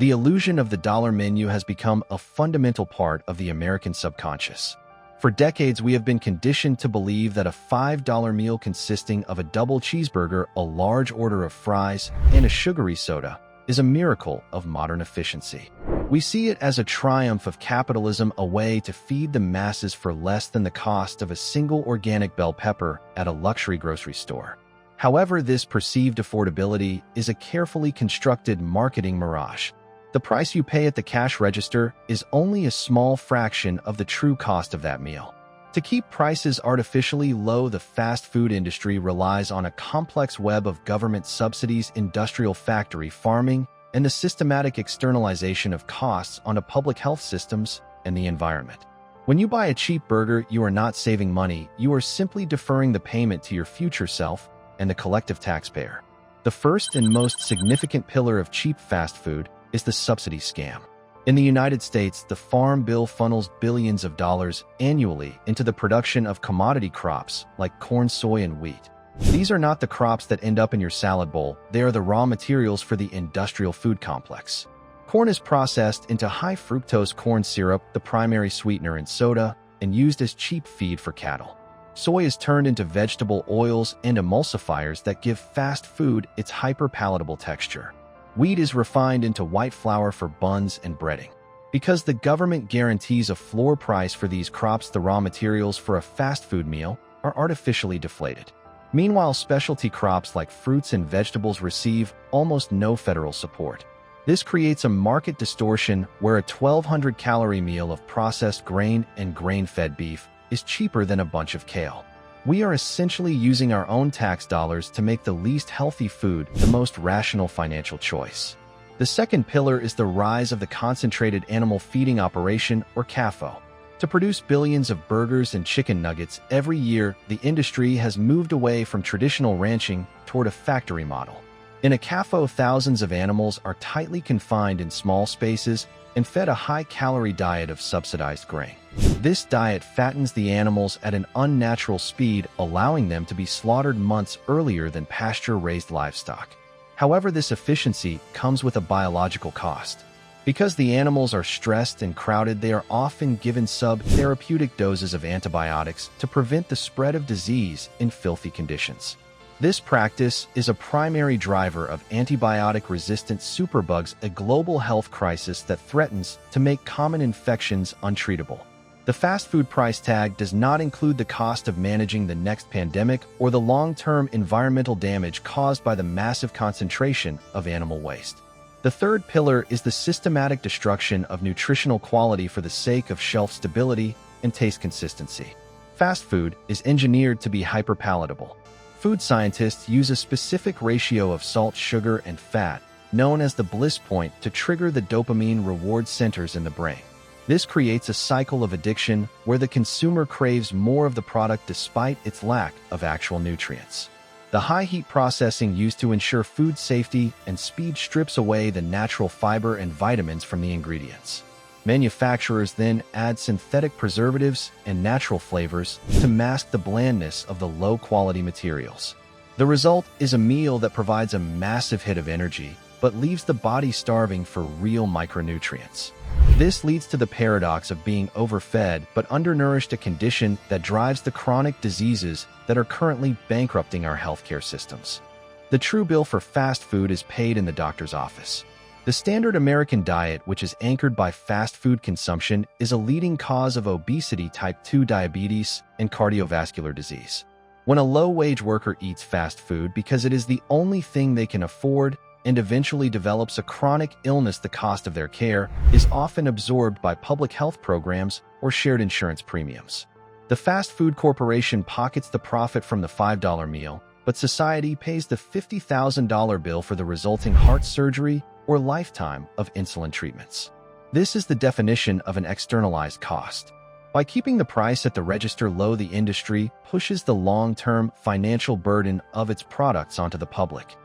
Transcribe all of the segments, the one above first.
The illusion of the dollar menu has become a fundamental part of the American subconscious. For decades, we have been conditioned to believe that a $5 meal consisting of a double cheeseburger, a large order of fries, and a sugary soda is a miracle of modern efficiency. We see it as a triumph of capitalism, a way to feed the masses for less than the cost of a single organic bell pepper at a luxury grocery store. However, this perceived affordability is a carefully constructed marketing mirage. The price you pay at the cash register is only a small fraction of the true cost of that meal. To keep prices artificially low, the fast food industry relies on a complex web of government subsidies, industrial factory farming, and the systematic externalization of costs onto public health systems and the environment. When you buy a cheap burger, you are not saving money, you are simply deferring the payment to your future self and the collective taxpayer. The first and most significant pillar of cheap fast food is the subsidy scam. In the United States, the Farm Bill funnels billions of dollars annually into the production of commodity crops like corn, soy, and wheat. These are not the crops that end up in your salad bowl, they are the raw materials for the industrial food complex. Corn is processed into high-fructose corn syrup, the primary sweetener in soda, and used as cheap feed for cattle. Soy is turned into vegetable oils and emulsifiers that give fast food its hyper-palatable texture. Wheat is refined into white flour for buns and breading. Because the government guarantees a floor price for these crops, the raw materials for a fast food meal are artificially deflated. Meanwhile, specialty crops like fruits and vegetables receive almost no federal support. This creates a market distortion where a 1,200-calorie meal of processed grain and grain-fed beef is cheaper than a bunch of kale. We are essentially using our own tax dollars to make the least healthy food the most rational financial choice. The second pillar is the rise of the concentrated animal feeding operation, or CAFO. To produce billions of burgers and chicken nuggets every year, the industry has moved away from traditional ranching toward a factory model. In a CAFO, thousands of animals are tightly confined in small spaces and fed a high-calorie diet of subsidized grain. This diet fattens the animals at an unnatural speed, allowing them to be slaughtered months earlier than pasture-raised livestock. However, this efficiency comes with a biological cost. Because the animals are stressed and crowded, they are often given sub-therapeutic doses of antibiotics to prevent the spread of disease in filthy conditions. This practice is a primary driver of antibiotic-resistant superbugs, a global health crisis that threatens to make common infections untreatable. The fast food price tag does not include the cost of managing the next pandemic or the long-term environmental damage caused by the massive concentration of animal waste. The third pillar is the systematic destruction of nutritional quality for the sake of shelf stability and taste consistency. Fast food is engineered to be hyperpalatable. Food scientists use a specific ratio of salt, sugar, and fat, known as the bliss point, to trigger the dopamine reward centers in the brain. This creates a cycle of addiction where the consumer craves more of the product despite its lack of actual nutrients. The high heat processing used to ensure food safety and speed strips away the natural fiber and vitamins from the ingredients. Manufacturers then add synthetic preservatives and natural flavors to mask the blandness of the low-quality materials. The result is a meal that provides a massive hit of energy, but leaves the body starving for real micronutrients. This leads to the paradox of being overfed but undernourished, a condition that drives the chronic diseases that are currently bankrupting our healthcare systems. The true bill for fast food is paid in the doctor's office. The standard American diet, which is anchored by fast food consumption, is a leading cause of obesity, type 2 diabetes, and cardiovascular disease. When a low-wage worker eats fast food because it is the only thing they can afford and eventually develops a chronic illness, the cost of their care is often absorbed by public health programs or shared insurance premiums. The fast food corporation pockets the profit from the $5 meal, but society pays the $50,000 bill for the resulting heart surgery or lifetime of insulin treatments. This is the definition of an externalized cost. By keeping the price at the register low, the industry pushes the long-term financial burden of its products onto the public.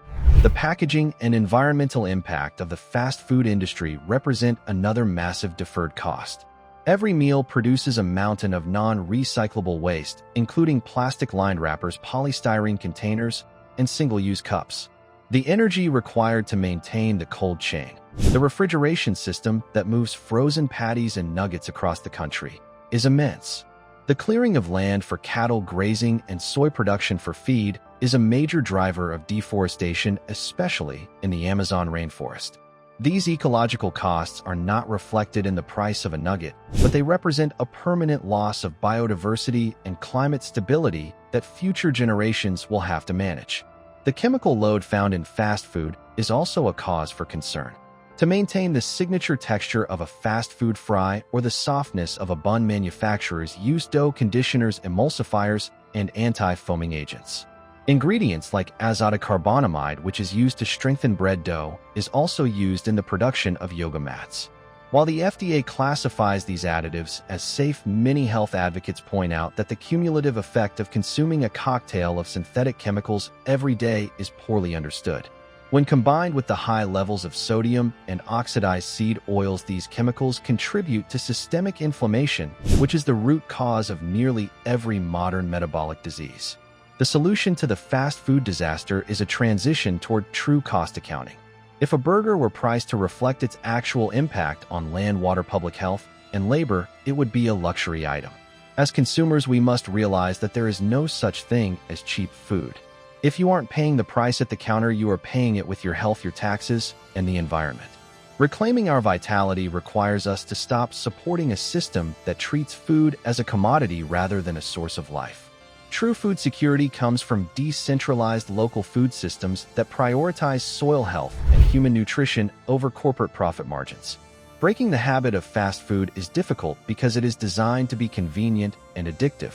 The packaging and environmental impact of the fast food industry represent another massive deferred cost. Every meal produces a mountain of non-recyclable waste, including plastic-lined wrappers, polystyrene containers, and single-use cups. The energy required to maintain the cold chain, the refrigeration system that moves frozen patties and nuggets across the country, is immense. The clearing of land for cattle grazing and soy production for feed is a major driver of deforestation, especially in the Amazon rainforest. These ecological costs are not reflected in the price of a nugget, but they represent a permanent loss of biodiversity and climate stability that future generations will have to manage. The chemical load found in fast food is also a cause for concern. To maintain the signature texture of a fast food fry or the softness of a bun, manufacturers use dough conditioners, emulsifiers, and anti-foaming agents. Ingredients like azotocarbonamide, which is used to strengthen bread dough, is also used in the production of yoga mats. While the FDA classifies these additives as safe, many health advocates point out that the cumulative effect of consuming a cocktail of synthetic chemicals every day is poorly understood. When combined with the high levels of sodium and oxidized seed oils, these chemicals contribute to systemic inflammation, which is the root cause of nearly every modern metabolic disease. The solution to the fast food disaster is a transition toward true cost accounting. If a burger were priced to reflect its actual impact on land, water, public health, and labor, it would be a luxury item. As consumers, we must realize that there is no such thing as cheap food. If you aren't paying the price at the counter, you are paying it with your health, your taxes, and the environment. Reclaiming our vitality requires us to stop supporting a system that treats food as a commodity rather than a source of life. True food security comes from decentralized local food systems that prioritize soil health and human nutrition over corporate profit margins. Breaking the habit of fast food is difficult because it is designed to be convenient and addictive.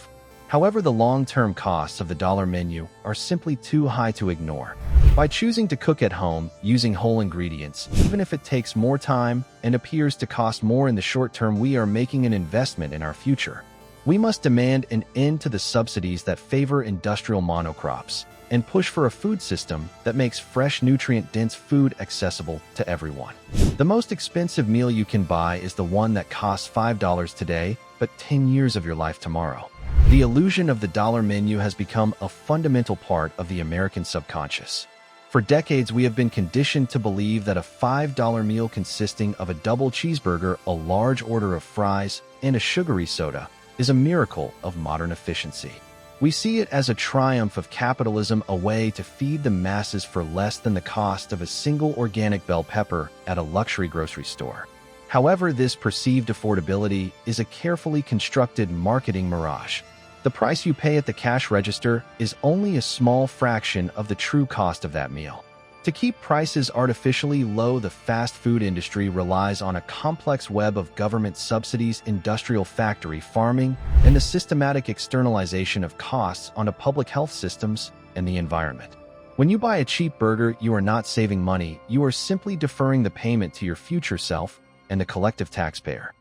However, the long-term costs of the dollar menu are simply too high to ignore. By choosing to cook at home using whole ingredients, even if it takes more time and appears to cost more in the short term, we are making an investment in our future. We must demand an end to the subsidies that favor industrial monocrops and push for a food system that makes fresh, nutrient-dense food accessible to everyone. The most expensive meal you can buy is the one that costs $5 today, but 10 years of your life tomorrow. The illusion of the dollar menu has become a fundamental part of the American subconscious. For decades, we have been conditioned to believe that a $5 meal consisting of a double cheeseburger, a large order of fries, and a sugary soda is a miracle of modern efficiency. We see it as a triumph of capitalism, a way to feed the masses for less than the cost of a single organic bell pepper at a luxury grocery store. However, this perceived affordability is a carefully constructed marketing mirage. The price you pay at the cash register is only a small fraction of the true cost of that meal. To keep prices artificially low, the fast food industry relies on a complex web of government subsidies, industrial factory farming, and the systematic externalization of costs onto public health systems and the environment. When you buy a cheap burger, you are not saving money, you are simply deferring the payment to your future self and the collective taxpayer.